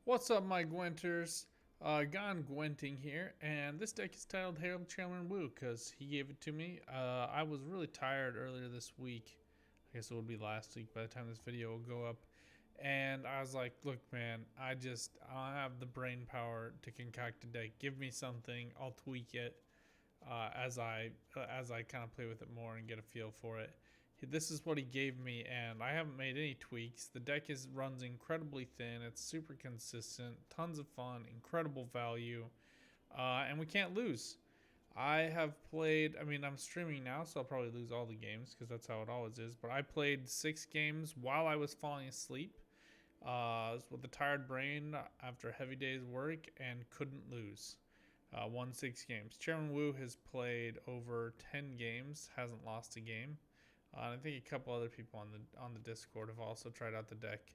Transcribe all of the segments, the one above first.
What's up, my Gwenters? Gone Gwenting here, and this deck is titled Hail ChrmnWu because he gave it to me. I was really tired earlier this week. I guess it would be last week by the time this video will go up. And I was like, look, man, I don't have the brain power to concoct a deck. Give me something, I'll tweak it as I kind of play with it more and get a feel for it. This is what he gave me, and I haven't made any tweaks. The deck runs incredibly thin. It's super consistent, tons of fun, incredible value, and we can't lose. I have played, I mean, I'm streaming now, so I'll probably lose all the games because that's how it always is. But I played 6 games while I was falling asleep with a tired brain after a heavy day's work and couldn't lose. Won 6 games. ChrmnWu has played over 10 games, hasn't lost a game. And I think a couple other people on the Discord have also tried out the deck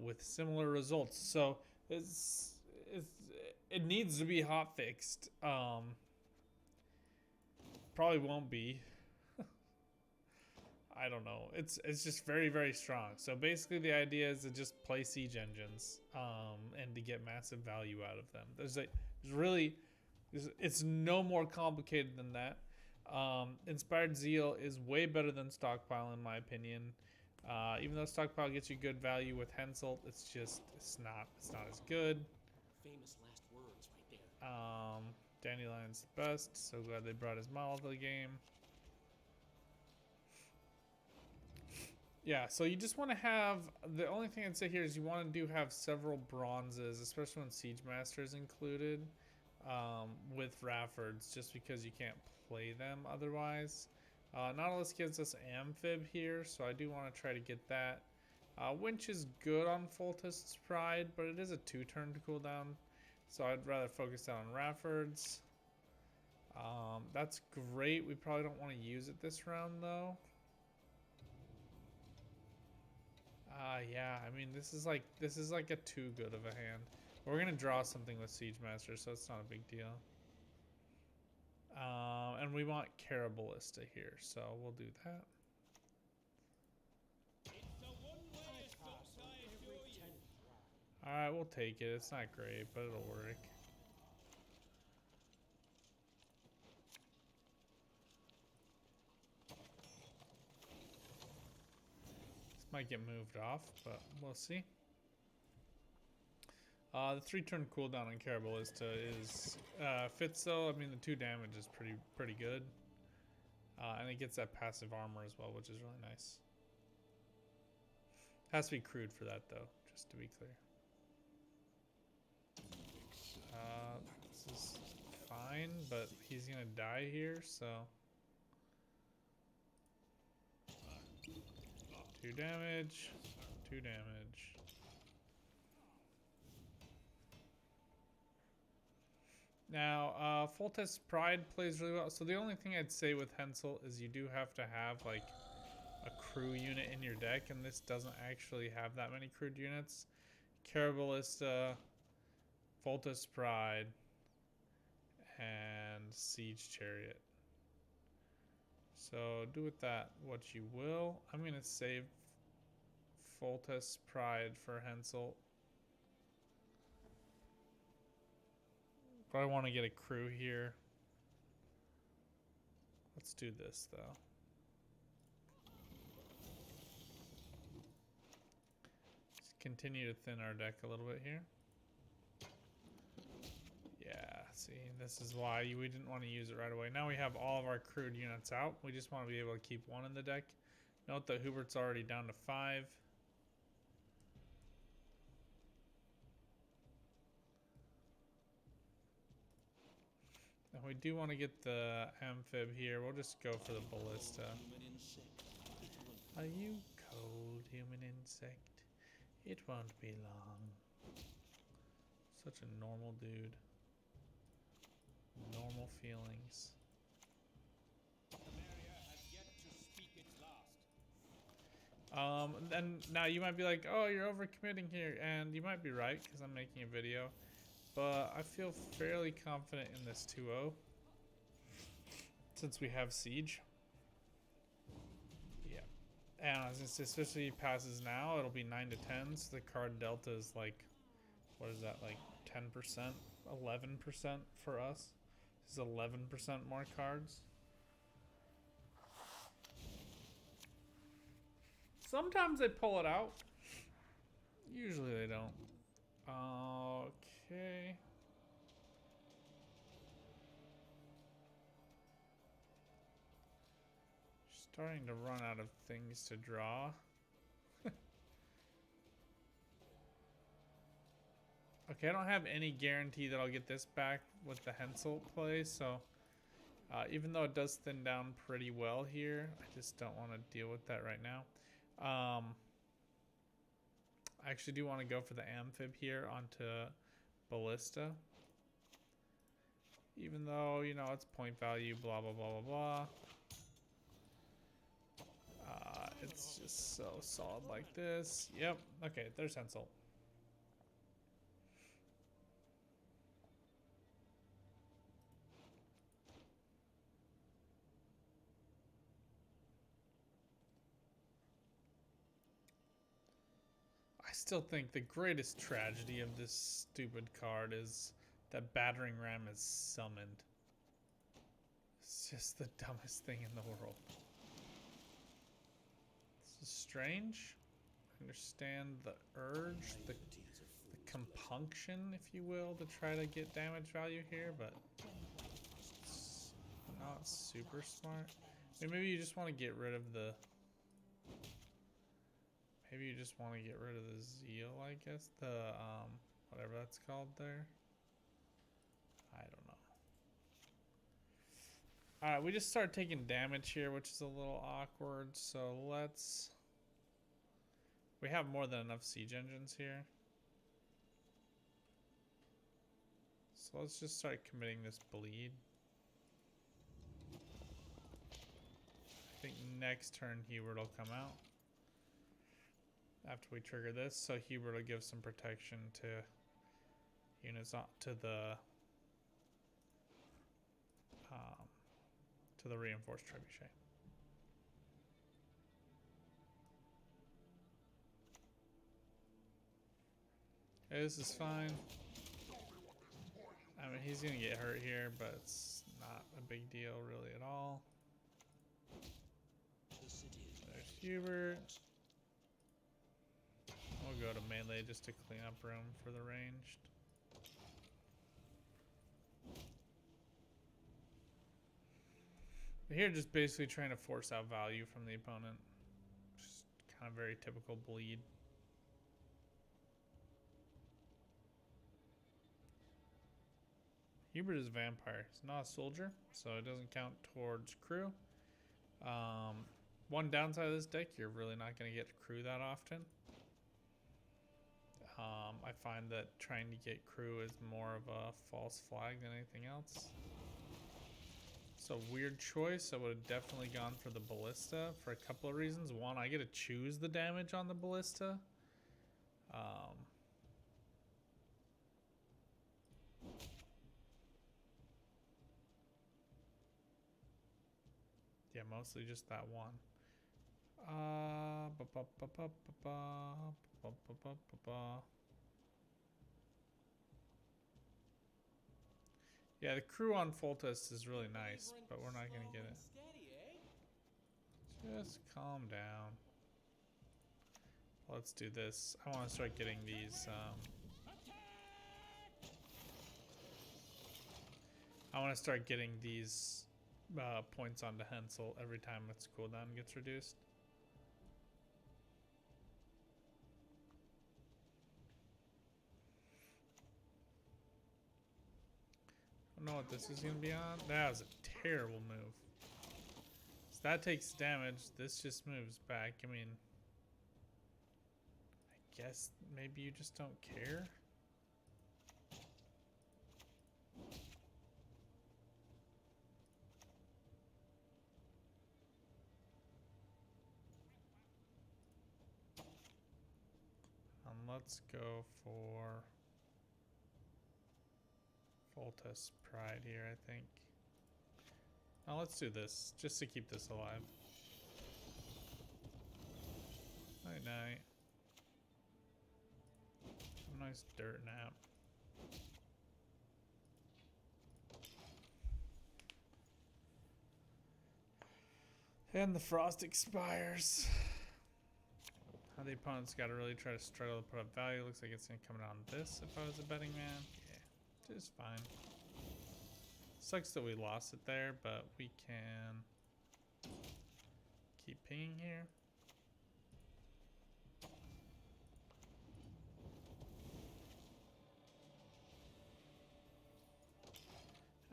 with similar results. So it needs to be hot fixed. Probably won't be. I don't know. It's just very, very strong. So basically the idea is to just play siege engines and to get massive value out of them. It's no more complicated than that. Inspired Zeal is way better than Stockpile in my opinion. Even though Stockpile gets you good value with Henselt, it's not as good. Famous last words right there. Dandelion's the best. So glad they brought his model to the game. Yeah, so you just want to have, the only thing I'd say here is you want to have several bronzes, especially when Siege Master is included, with Raffords, just because you can't play them otherwise. Nautilus gives us Amphib here, so I do want to try to get that. Winch is good on Foltest's Pride, but it is a 2-turn cooldown, so I'd rather focus down on Raffords. That's great. We probably don't want to use it this round, though. Yeah, I mean, this is like a too good of a hand. We're gonna draw something with Siege Master, so it's not a big deal. And we want Carabalista here, so we'll do that. Alright, we'll take it. It's not great, but it'll work. Might get moved off, but we'll see. The 3-turn cooldown on Carabalista is fits though. I mean, the 2 damage is pretty good, and it gets that passive armor as well, which is really nice. Has to be crude for that though, just to be clear. This is fine, but he's gonna die here, so 2 damage, 2 damage. Now, Foltest's Pride plays really well. So the only thing I'd say with Henselt is you do have to have like a crew unit in your deck, and this doesn't actually have that many crewed units. Carabalista, Foltest's Pride, and Siege Chariot. So do with that what you will. I'm gonna save Foltest's Pride for Henselt. But I want to get a crew here. Let's do this though. Just continue to thin our deck a little bit here. Yeah, see, this is why we didn't want to use it right away. Now we have all of our crewed units out. We just want to be able to keep 1 in the deck. Note that Hubert's already down to 5. And we do want to get the Amphib here. We'll just go for the Ballista. Are you cold, human insect? It won't be long. Such a normal dude. Normal feelings. And now you might be like, oh, you're overcommitting here, and you might be right because I'm making a video, but I feel fairly confident in this 2-0 since we have Siege. Yeah, and especially if he passes now, it'll be 9 to 10, so the card delta is like What is that, like 10%? 11% for us? This is 11% more cards. Sometimes they pull it out. Usually they don't. Okay. Starting to run out of things to draw. Okay, I don't have any guarantee that I'll get this back with the Hensel play, so even though it does thin down pretty well here, I just don't want to deal with that right now. I actually do want to go for the Amphib here onto Ballista. Even though, you know, it's point value, blah, blah, blah, blah, blah. It's just so solid like this. Yep, okay, there's Hensel. I still think the greatest tragedy of this stupid card is that Battering Ram is summoned. It's just the dumbest thing in the world. This is strange. I understand the urge, the compunction, if you will, to try to get damage value here, but it's not super smart. I mean, maybe you just want to get rid of the... Maybe you just want to get rid of the Zeal, I guess. The, whatever that's called there. I don't know. Alright, we just start taking damage here, which is a little awkward. So let's... We have more than enough siege engines here. So let's just start committing this bleed. I think next turn Hubert will come out. After we trigger this, so Hubert will give some protection to units to the reinforced trebuchet. Okay, this is fine. I mean, he's gonna get hurt here, but it's not a big deal really at all. There's Hubert. We'll go to melee just to clean up room for the ranged. But here, just basically trying to force out value from the opponent. Just kind of very typical bleed. Hubert is a vampire. He's not a soldier, so it doesn't count towards crew. One downside of this deck, you're really not going to get crew that often. I find that trying to get crew is more of a false flag than anything else. So weird choice. I would have definitely gone for the Ballista for a couple of reasons. One, I get to choose the damage on the Ballista. Yeah, mostly just that one. Yeah, the crew on full test is really nice, but we're not gonna get it. Just calm down. Let's do this. I want to start getting these. I want to start getting these points onto Hensel every time its cooldown gets reduced. I don't know what this is going to be on. That was a terrible move. So that takes damage. This just moves back. I mean, I guess maybe you just don't care. Let's go for Voltus Pride here, I think. Now let's do this, just to keep this alive. Night night. I'm not Nice dirt nap. And the frost expires. How the opponent's got to really try to struggle to put up value. Looks like it's going to come on this if I was a betting man. Yeah, just fine. Sucks that we lost it there, but we can keep pinging here.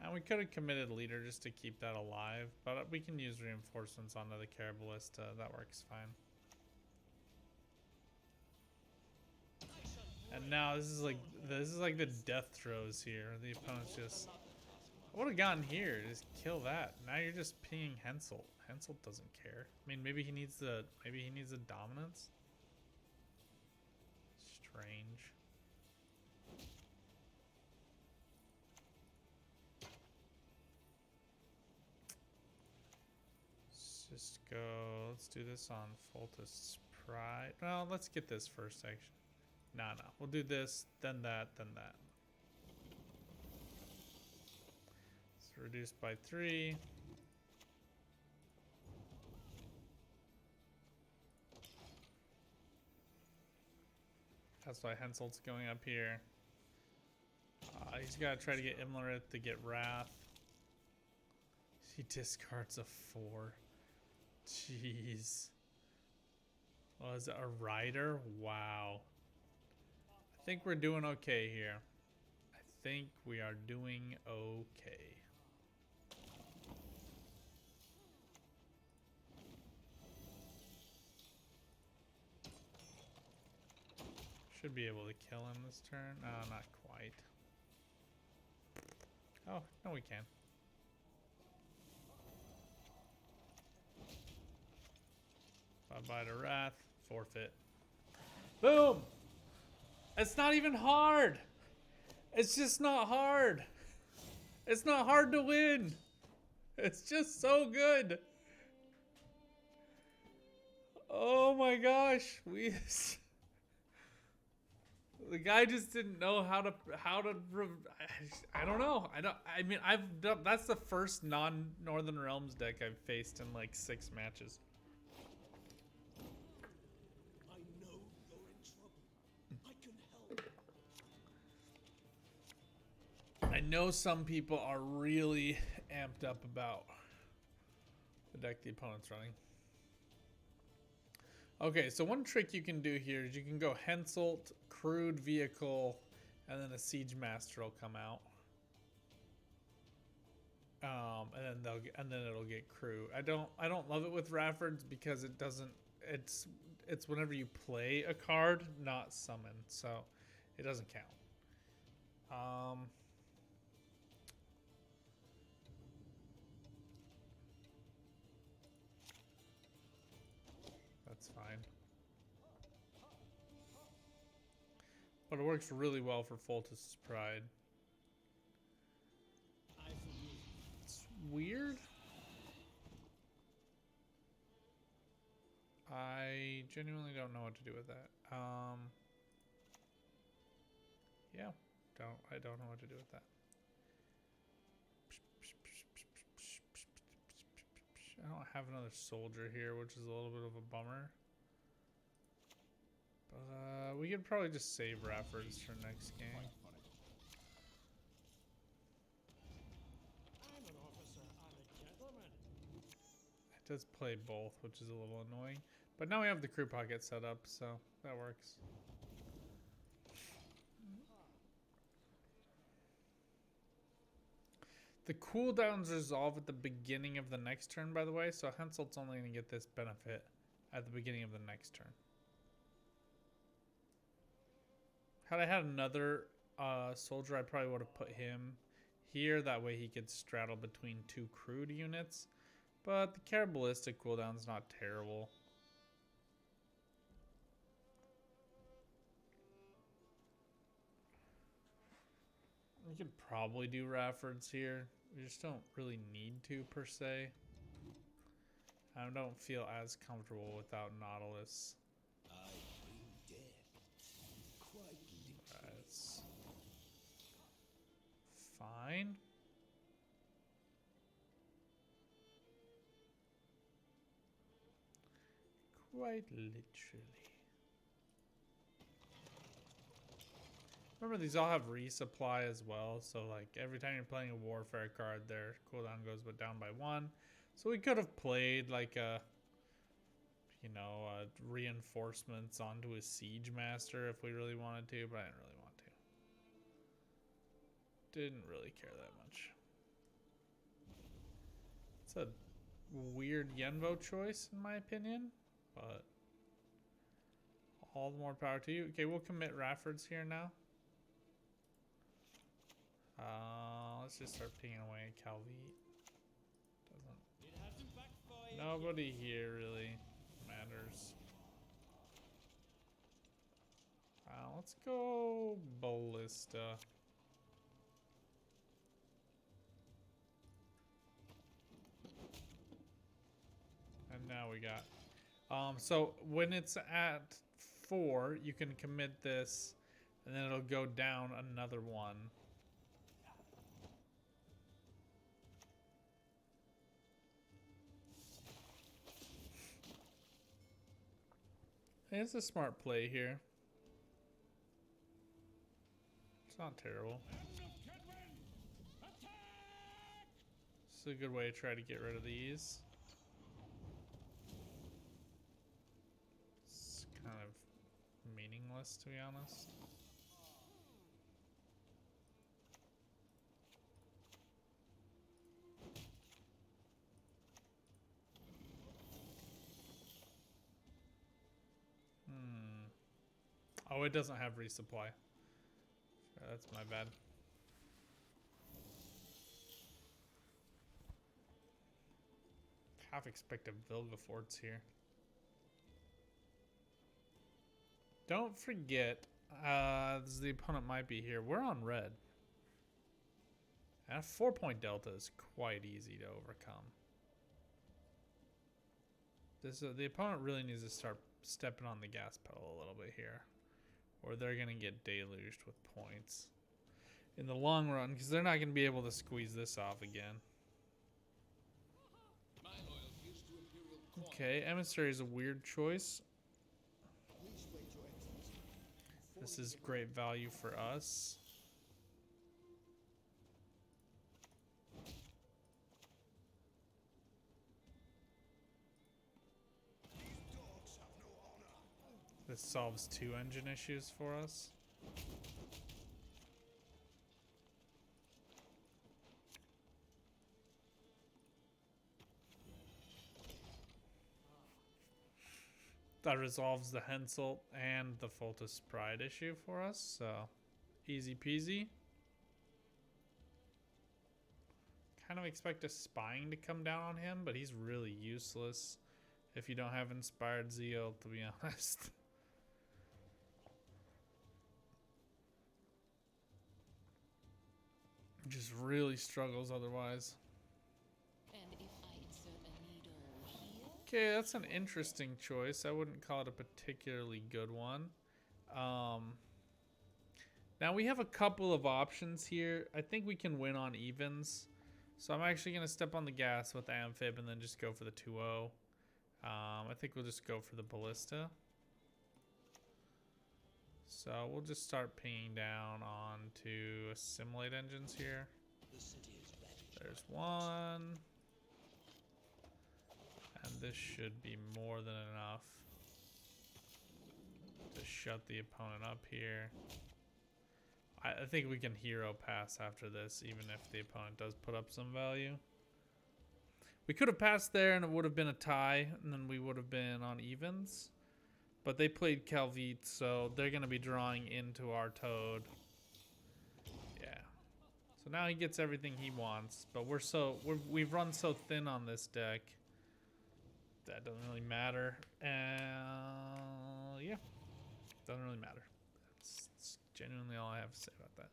And we could have committed leader just to keep that alive, but we can use reinforcements onto the ChrmnWu. That works fine. And now this is like the death throes here. The opponent's just, I would have gotten here, just kill that. Now you're just pinging Henselt. Henselt doesn't care. I mean, maybe he needs the dominance. Strange. Let's just go. Let's do this on Foltest's Pride. Well, let's get this first section. No. We'll do this, then that, then that. It's reduced by 3. That's why Henselt's going up here. He's got to try to get Imlerith to get Wrath. He discards a 4. Jeez. Was it a rider? Wow. I think we're doing okay here. I think we are doing okay. Should be able to kill him this turn. No, not quite. Oh, no we can. Bye-bye to Wrath. Forfeit. Boom! It's not even hard! It's just not hard! It's not hard to win! It's just so good! Oh my gosh! The guy just didn't know how to I don't know. I mean, that's the first non-Northern Realms deck I've faced in like 6 matches. I know you're in trouble. I can help. I know some people are really amped up about the deck the opponent's running. Okay, so one trick you can do here is you can go Henselt, Crude Vehicle, and then a Siege Master will come out. And then it'll get crew. I don't love it with Raffords because it doesn't. It's whenever you play a card, not summon, so it doesn't count. That's fine. But it works really well for Foltest's Pride. It's weird. I genuinely don't know what to do with that. Yeah, I don't know what to do with that. I don't have another soldier here, which is a little bit of a bummer. But we could probably just save Raffords for next game. I'm an officer, I'm a gentleman. It does play both, which is a little annoying. But now we have the crew pocket set up, so that works. The cooldowns resolve at the beginning of the next turn, by the way, so Henselt's only going to get this benefit at the beginning of the next turn. Had I had another soldier, I probably would have put him here. That way he could straddle between 2 crude units. But the Cannibalistic cooldown's not terrible. We could probably do Raffords here. We just don't really need to, per se. I don't feel as comfortable without Nautilus. I bring death. Quite literally. Quite literally. Remember, these all have resupply as well. So, like, every time you're playing a warfare card, their cooldown goes but down by 1. So we could have played, like, a, you know, reinforcements onto a siege master if we really wanted to, but I didn't really want to. Didn't really care that much. It's a weird Yenvo choice, in my opinion, but all the more power to you. Okay, we'll commit Raffords here now. Let's just start pinging away Calvi. Nobody here really matters. Let's go Ballista. And now we got. So when it's at 4, you can commit this, and then it'll go down another 1. It's a smart play here. It's not terrible. It's a good way to try to get rid of these. It's kind of meaningless, to be honest. Oh, it doesn't have resupply. That's my bad. Half expected Vilgefortz here. Don't forget, the opponent might be here. We're on red. And a 4-point delta is quite easy to overcome. The opponent really needs to start stepping on the gas pedal a little bit here, or they're going to get deluged with points in the long run, because they're not going to be able to squeeze this off again. Okay, Emissary is a weird choice. This is great value for us. This solves 2 engine issues for us. That resolves the Henselt and the Foltest Pride issue for us, so easy peasy. Kind of expect a Spying to come down on him, but he's really useless if you don't have Inspired Zeal, to be honest. Just really struggles otherwise. And if I insert a needle here? Okay, that's an interesting choice. I wouldn't call it a particularly good one. Now we have a couple of options here. I think we can win on evens. So I'm actually going to step on the gas with Amphib and then just go for the 2-0. I think we'll just go for the Ballista. So we'll just start pinging down onto Assimilate engines here. There's one. And this should be more than enough to shut the opponent up here. I think we can hero pass after this, even if the opponent does put up some value. We could have passed there and it would have been a tie, and then we would have been on evens. But they played Calvite, so they're going to be drawing into our Toad. Yeah. So now he gets everything he wants, but we've run so thin on this deck that doesn't really matter. Yeah, doesn't really matter. That's genuinely all I have to say about that.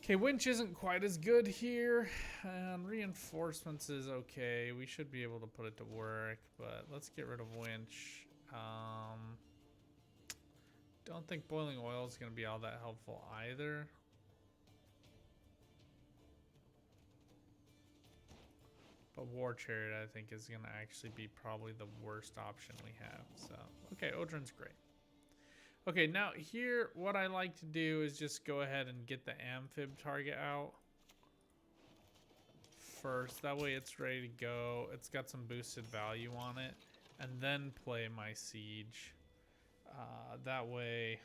Okay, Winch isn't quite as good here, and Reinforcements is okay. We should be able to put it to work, but let's get rid of Winch. Don't think Boiling Oil is going to be all that helpful either. But War Chariot, I think, is going to actually be probably the worst option we have. So, okay, Odrin's great. Okay, now here, what I like to do is just go ahead and get the Amphib target out first. That way it's ready to go. It's got some boosted value on it. And then play my Siege. That way,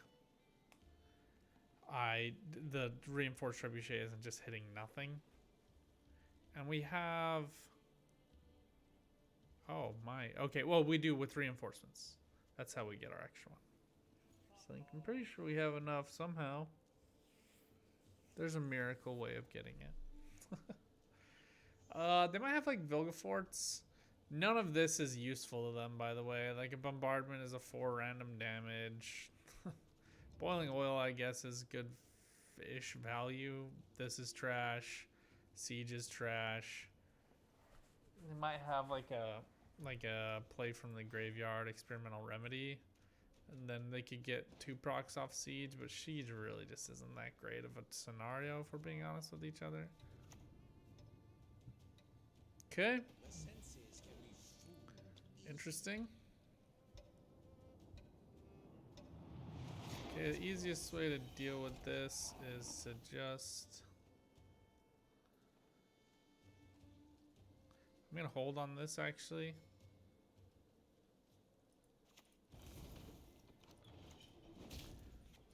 the Reinforced Trebuchet isn't just hitting nothing. And we have... Oh my, okay, well we do with reinforcements. That's how we get our extra one. So I'm pretty sure we have enough somehow. There's a miracle way of getting it. They might have like Vilgeforts. None of this is useful to them, by the way. Like a bombardment is a 4 random damage. Boiling oil, I guess, is good-ish value. This is trash. Siege is trash. They might have like a play from the graveyard, experimental remedy, and then they could get 2 procs off Siege, but Siege really just isn't that great of a scenario, if we're being honest with each other. Okay. Interesting. Okay, the easiest way to deal with this is to just... I'm gonna hold on this actually.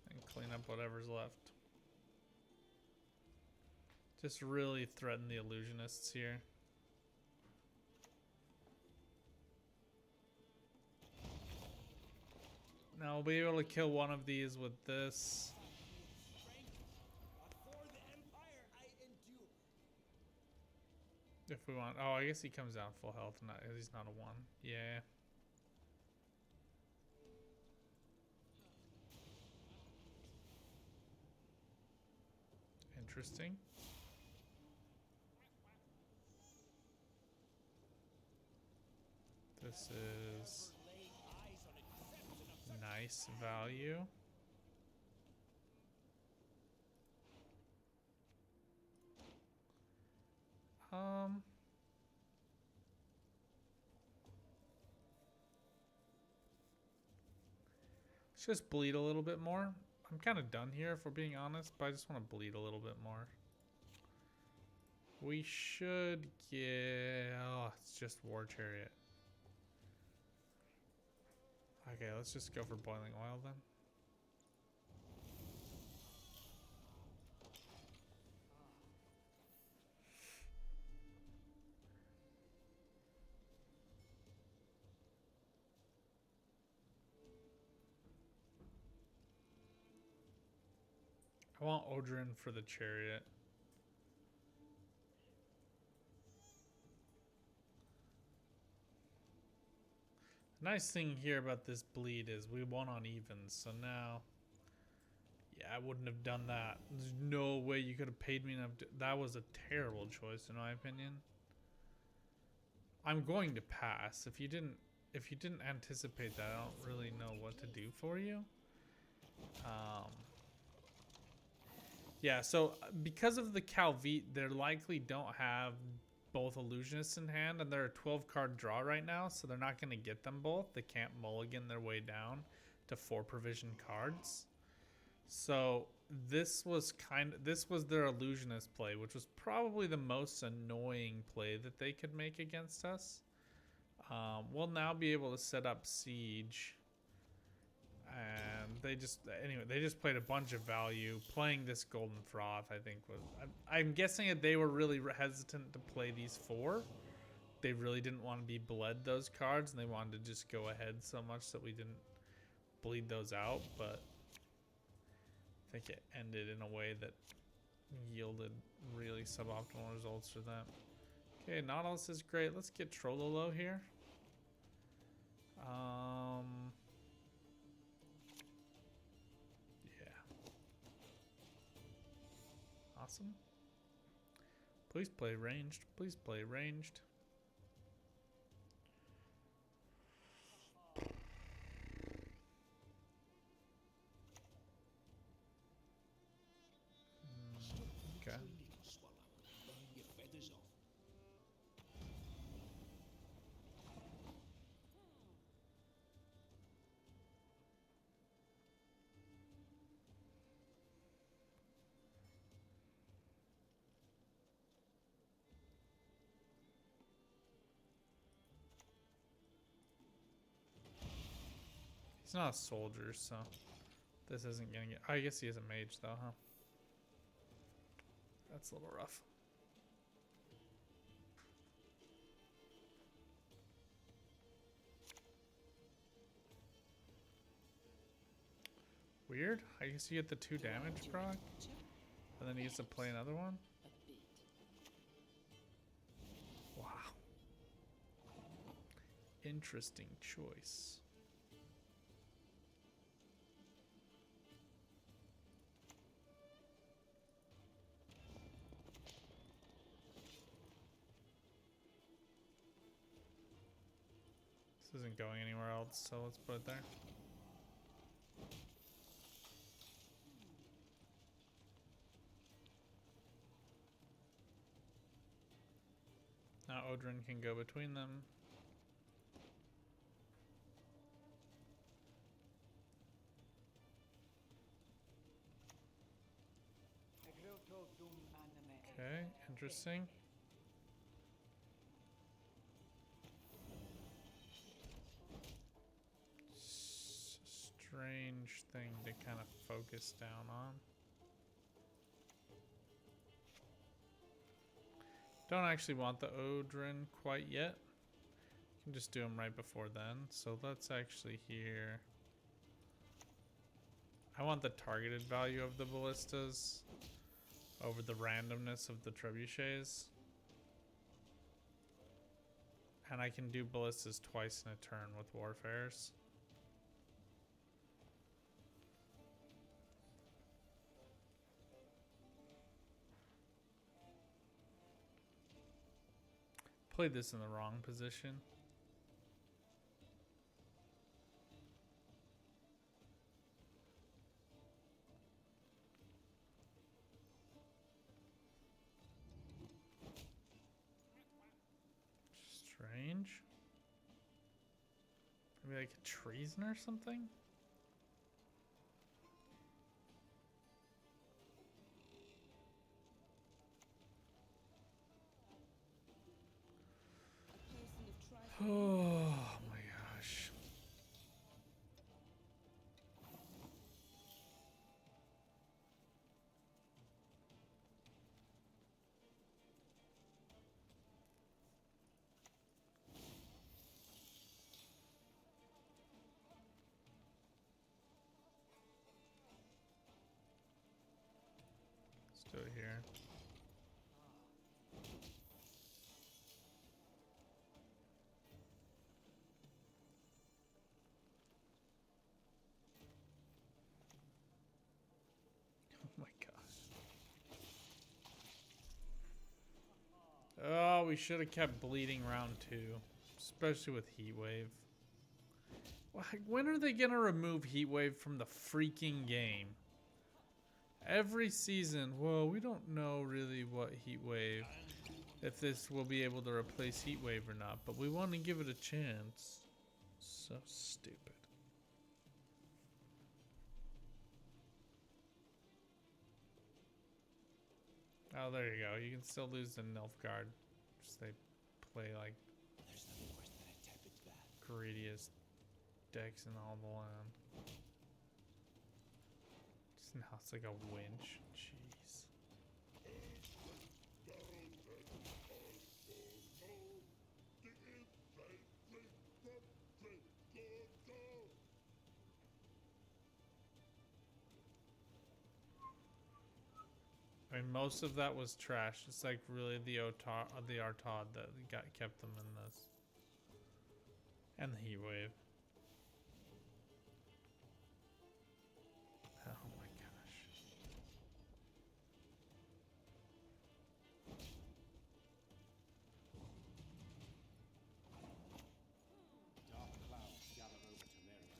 And clean up whatever's left. Just really threaten the illusionists here. Now we'll be able to kill one of these with this. If we want. Oh, I guess he comes out full health. He's not a 1. Yeah. Interesting. This is nice value. Let's just bleed a little bit more. I'm kind of done here if we're being honest, but I just want to bleed a little bit more. We should get... Oh, it's just War Chariot. Okay, let's just go for Boiling Oil then. I want Odrin for the Chariot. Nice thing here about this bleed is we won on evens, so now... Yeah, I wouldn't have done that. There's no way you could have paid me enough. That was a terrible choice, in my opinion. I'm going to pass. If you didn't anticipate that, I don't really know what to do for you. Yeah, so because of the Calvite, they likely don't have both Illusionists in hand, and they're a 12-card draw right now, so they're not going to get them both. They can't mulligan their way down to 4 provision cards. So this was their Illusionist play, which was probably the most annoying play that they could make against us. We'll now be able to set up Siege. And they just played a bunch of value. Playing this Golden Froth, I think, was... I'm guessing that they were really hesitant to play these 4. They really didn't want to be bled those cards, and they wanted to just go ahead so much that we didn't bleed those out, but I think it ended in a way that yielded really suboptimal results for them. Okay, Nautilus is great. Let's get Trololo here. Awesome. Please play ranged. Please play ranged. Okay. He's not a soldier, so this isn't gonna get. I guess he is a mage, though, huh? That's a little rough. Weird. I guess you get the 2 damage proc, and then he gets to play another one. A bit. Wow. Interesting choice. This isn't going anywhere else, so let's put it there. Now Odrin can go between them. Okay, interesting. Strange thing to kind of focus down on. Don't actually want the Odrin quite yet. You can just do them right before then. So let's actually here. I want the targeted value of the ballistas over the randomness of the trebuchets. And I can do ballistas twice in a turn with warfares. Played this in the wrong position. Strange. Maybe like a treason or something? Oh my gosh. Let's do it here. Oh my gosh. Oh, we should have kept bleeding round 2, especially with Heatwave. When are they gonna remove Heatwave from the freaking game? Every season, well, we don't know really what Heatwave, if this will be able to replace Heatwave or not, but we want to give it a chance. So stupid. Oh, there you go. You can still lose the Nilfgaard. Just they play like There's nothing worse than a tepid bath. greediest decks in all the land. Just now it's like a winch. Jeez. I mean, most of that was trash. It's like really the Artad that kept them in this, and the Heatwave. Oh my gosh! Dark clouds gathered over Temerian.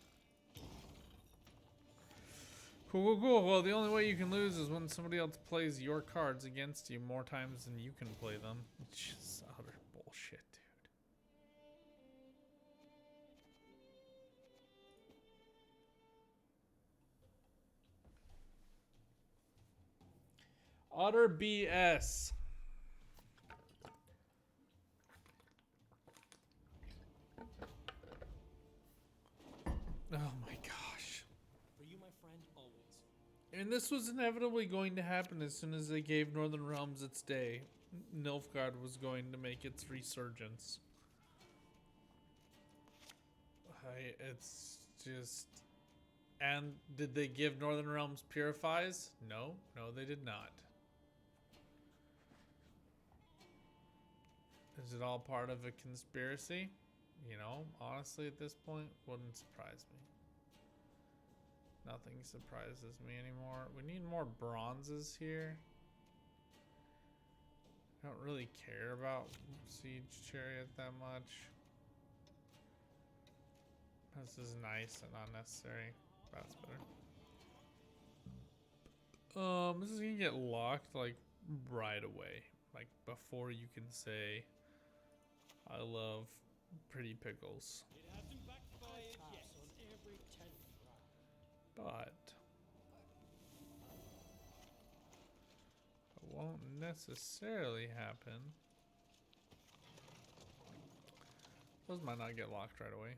Cool, cool, cool. Well, the only way you can lose is when somebody else plays your cards against you more times than you can play them. It's just utter bullshit, dude. Utter BS. Oh my And this was inevitably going to happen as soon as they gave Northern Realms its day. Nilfgaard was going to make its resurgence. It's just... And did they give Northern Realms Purifies? No, they did not. Is it all part of a conspiracy? You know, honestly at this point, wouldn't surprise me. Nothing surprises me anymore. We need more bronzes here. I don't really care about Siege Chariot that much. This is nice and unnecessary. That's better. This is gonna get locked like right away. Like before you can say I love pretty pickles. It hasn't backfired yet. On every 10th round. But it won't necessarily happen. Those might not get locked right away.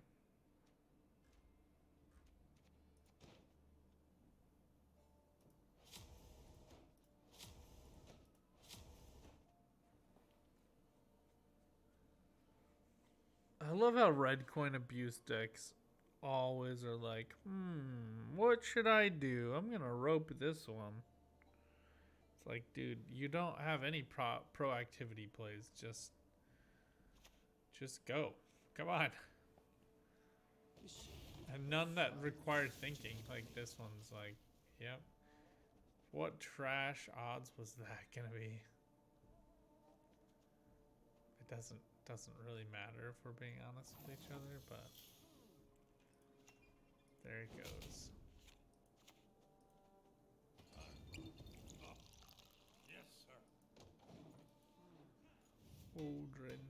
I love how red coin abuse decks always are like, what should I do? I'm gonna rope this one. It's like, dude, you don't have any proactivity plays. Just go. Come on. And none that require thinking. Like this one's like, yep. What trash odds was that gonna be? It doesn't really matter if we're being honest with each other, but there it goes. Yes, sir. Aldrin.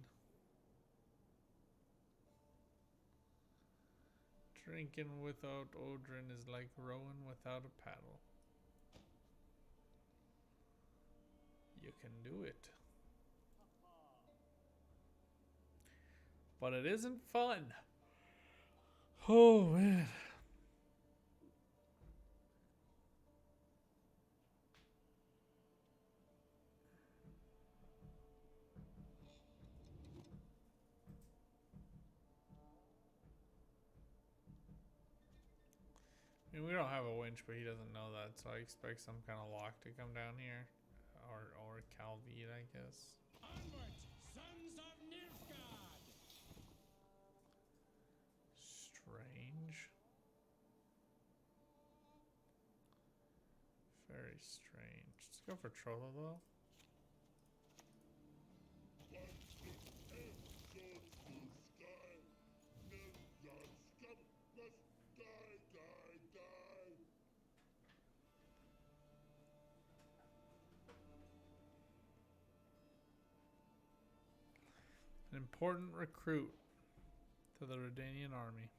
Drinking without Odrin is like rowing without a paddle. You can do it. But it isn't fun. Oh, man. I mean, we don't have a winch, but he doesn't know that, so I expect some kind of lock to come down here. Or Calvide, I guess. Onward, sons of Nilfgaard! Strange. Very strange. Let's go for Trollo, though. An important recruit to the Redanian army.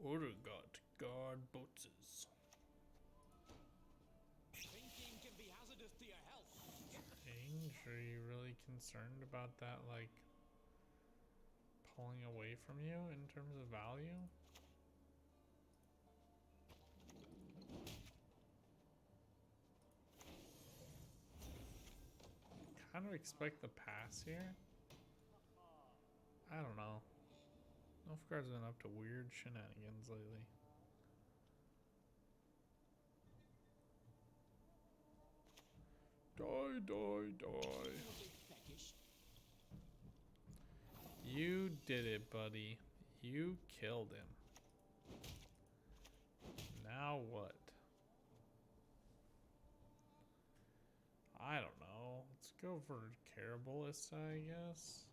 Orgot guard boats. Thinking can be hazardous to your health. Strange. Are you really concerned about that, like, pulling away from you in terms of value? Kind of expect the pass here. I don't know. Nilfgaard's been up to weird shenanigans lately. Die. You did it, buddy. You killed him. Now what? I don't know. Let's go for Carabolista, I guess.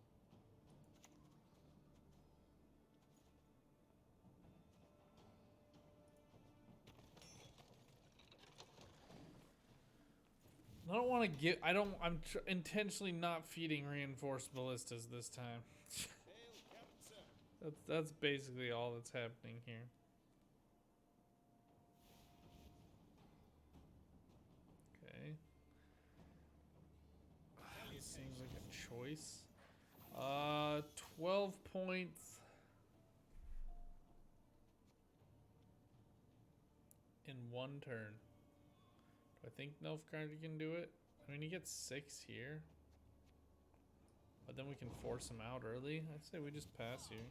I don't want to get. I'm intentionally not feeding reinforced ballistas this time. That's basically all that's happening here. Okay. This seems like a choice. 12 points. 1 turn. Do I think Nilfgaard can do it? I mean, he gets 6 here. But then we can force him out early. I say we just pass here.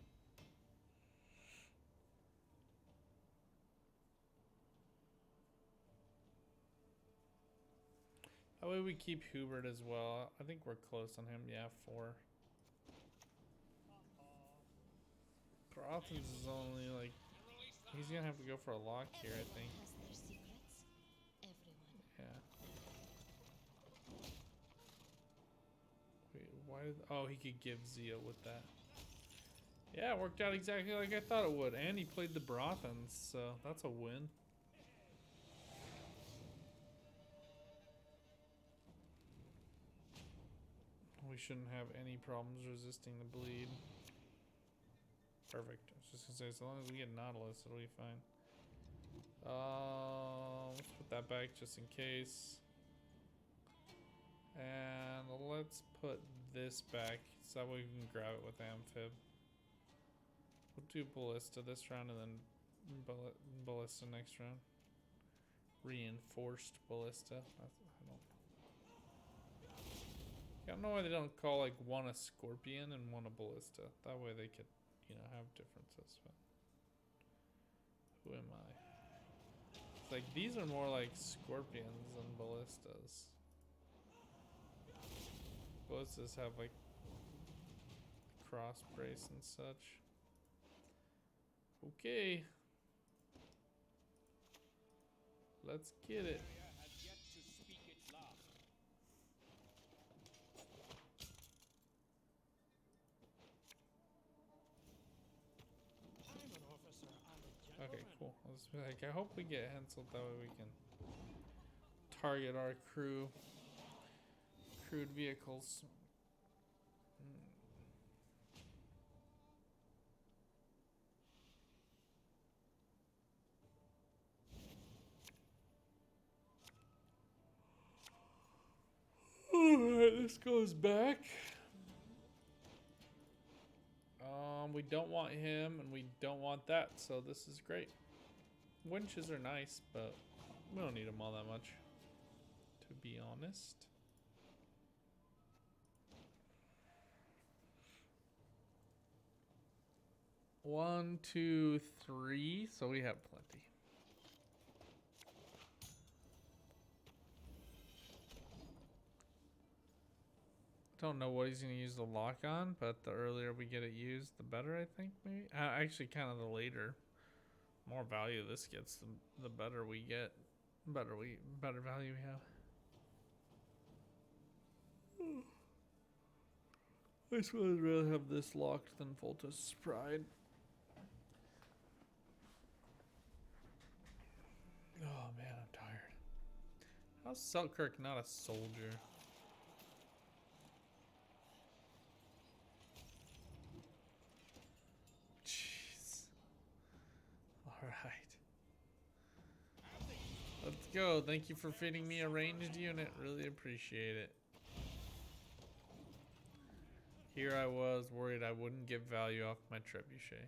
That way we keep Hubert as well. I think we're close on him. Yeah, 4. Prothens is only like... He's gonna have to go for a lock here, I think. Has their secrets. Everyone. Yeah. Wait, why did... Oh, he could give Zeal with that. Yeah, it worked out exactly like I thought it would. And he played the Brothens, so that's a win. We shouldn't have any problems resisting the bleed. Perfect. I was just gonna say, as long as we get Nautilus, it'll be fine. Let's put that back just in case. And let's put this back so that way we can grab it with Amphib. We'll do Ballista this round and then Ballista next round. Reinforced Ballista. I don't know why they don't call like one a Scorpion and one a Ballista. That way they could, you know, have differences. But who am I? It's like these are more like Scorpions than Ballistas. Ballistas have like cross brace and such. Okay. Let's get it. Okay, cool. Let's be like, I hope we get Henselt, that way we can target our crewed vehicles. Alright, this goes back. We don't want him and we don't want that, so this is great. Winches are nice, but we don't need them all that much, to be honest. One, two, three, so we have plenty. Don't know what he's going to use the lock on, but the earlier we get it used, the better, I think, maybe. Actually, kind of the later. More value this gets, the better we get. Better value we have. I suppose I'd rather have this locked than Voltus Pride. Oh man, I'm tired. How's Selkirk not a soldier? Jeez. Alright. Let's go. Thank you for feeding me a ranged unit. Really appreciate it. Here I was worried I wouldn't get value off my trebuchet.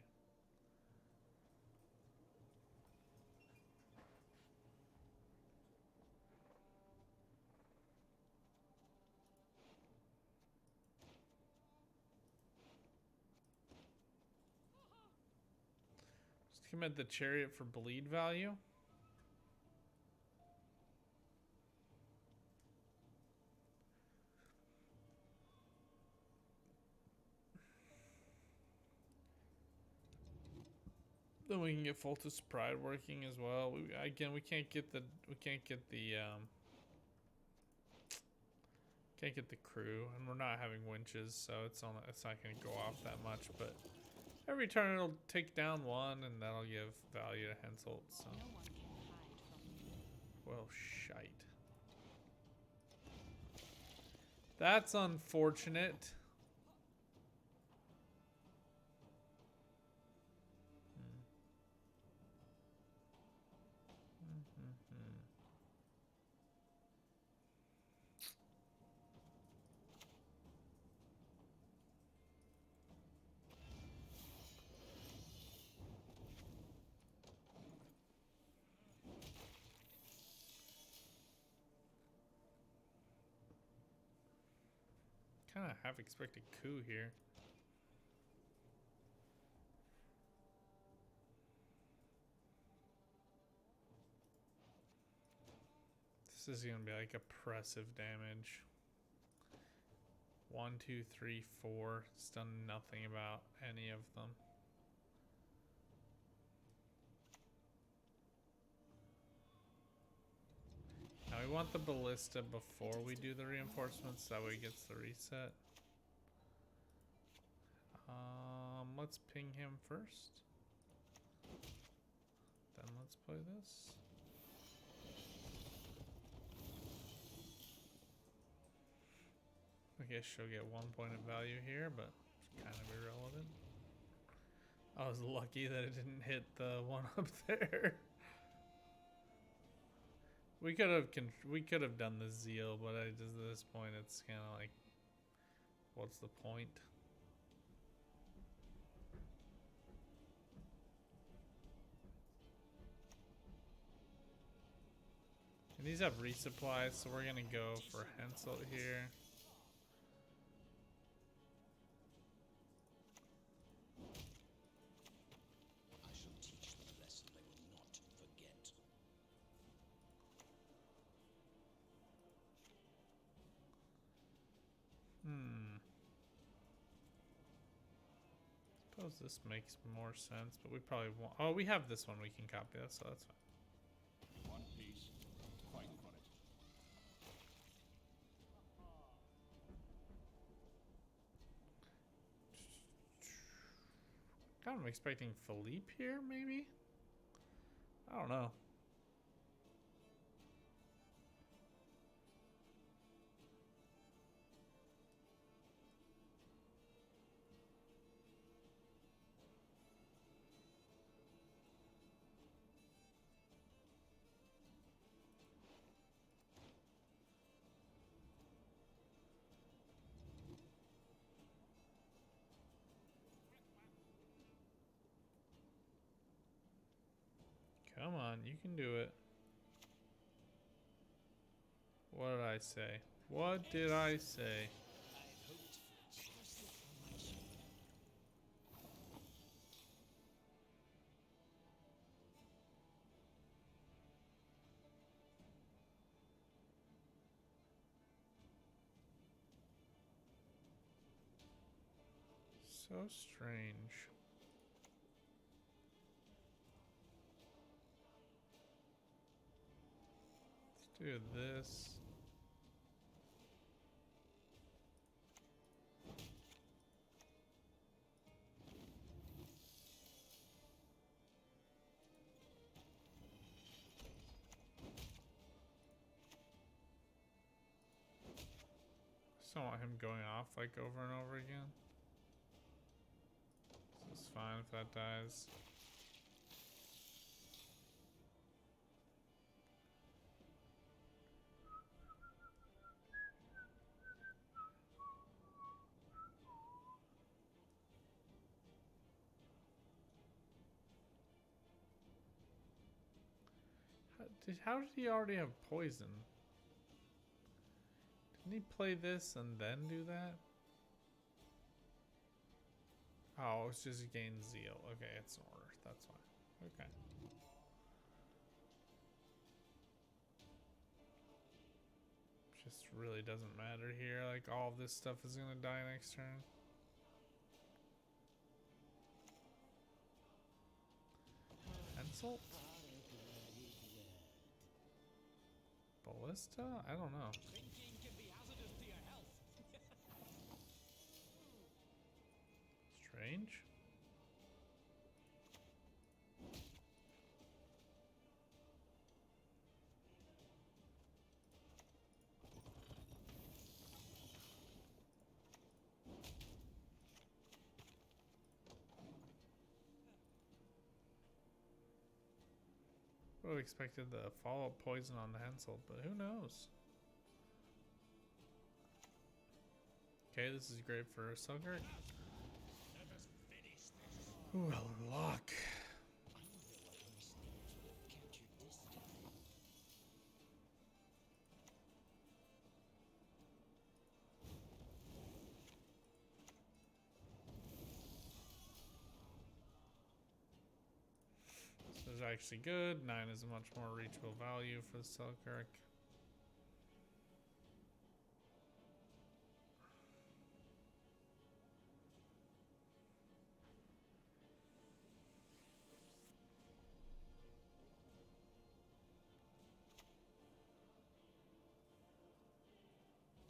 Just commit the chariot for bleed value. Then we can get Voltus Pride working as well. We can't get the crew, and we're not having winches, so it's not going to go off that much. But every turn it'll take down one, and that'll give value to Henselt. So, No one can hide from me. well, shite. That's unfortunate. kind of half expect a coup here. This is gonna be like oppressive damage. 1, 2, 3, 4. It's done nothing about any of them. Now we want the ballista before we do the reinforcements, that way it gets the reset. Let's ping him first. Then let's play this. I guess she'll get 1 point of value here, but it's kind of irrelevant. I was lucky that it didn't hit the one up there. We could have done the zeal, but at this point it's kind of like, what's the point? And these have resupplies, so we're gonna go for Henselt here. I shall teach them a lesson they will not forget. Suppose this makes more sense, but we probably won't. Oh, we have this one we can copy that, so that's fine. One piece, fight for it. Kind of expecting Philippe here, maybe? I don't know. Come on, you can do it. What did I say? What did I say? So strange. Let's do this. I don't want him going off like over and over again. This is fine if that dies. How did he already have poison? Didn't he play this and then do that? Oh, it's just gain zeal. Okay, it's in order. That's fine. Okay. Just really doesn't matter here. Like, all of this stuff is gonna die next turn. Insult? Ballista? I don't know. Thinking can be hazardous to your health. Strange. Would have expected the follow-up poison on the Henselt, but who knows? Okay, this is great for Selkirk. Ooh, luck. actually good. 9 is a much more reachable value for the Selkirk.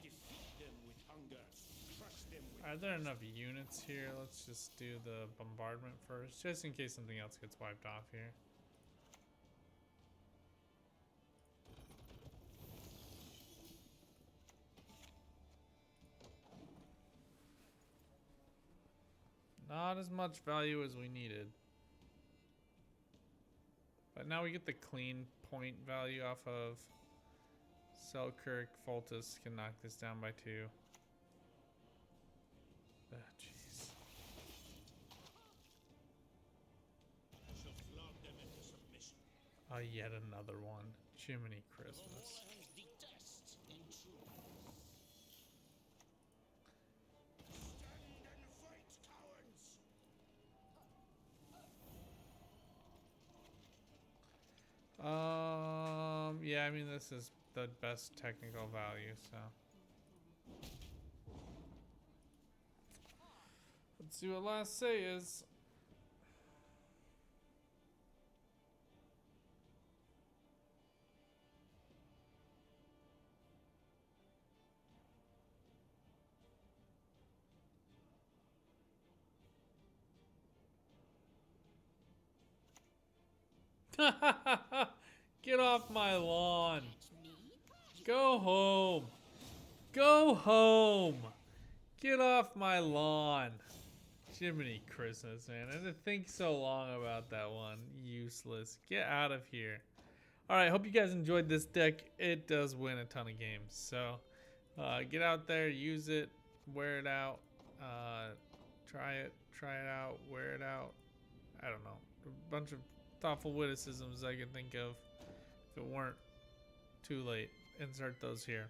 Defeat them with hunger. Crush them with Are there enough units here? Let's just do the bombardment first, just in case something else gets wiped off here. Not as much value as we needed. But now we get the clean point value off of Selkirk. Foltus can knock this down by 2. Ah, jeez. shall flog them into submission. Oh, yet another one. Jiminy Christmas. Warhands detest intruders. Stand and fight, cowards! Yeah, I mean, this is the best technical value, so. Let's see what last say is. Get off my lawn. Go home. Go home. Get off my lawn. Jiminy Christmas, man. I didn't think so long about that one. Useless. Get out of here. Alright, hope you guys enjoyed this deck. It does win a ton of games. So, get out there, use it, wear it out. Try it out, wear it out. I don't know. A bunch of thoughtful witticisms I can think of. If it weren't too late, insert those here.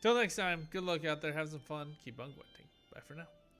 Till next time, good luck out there. Have some fun. Keep on gwenting. Bye for now.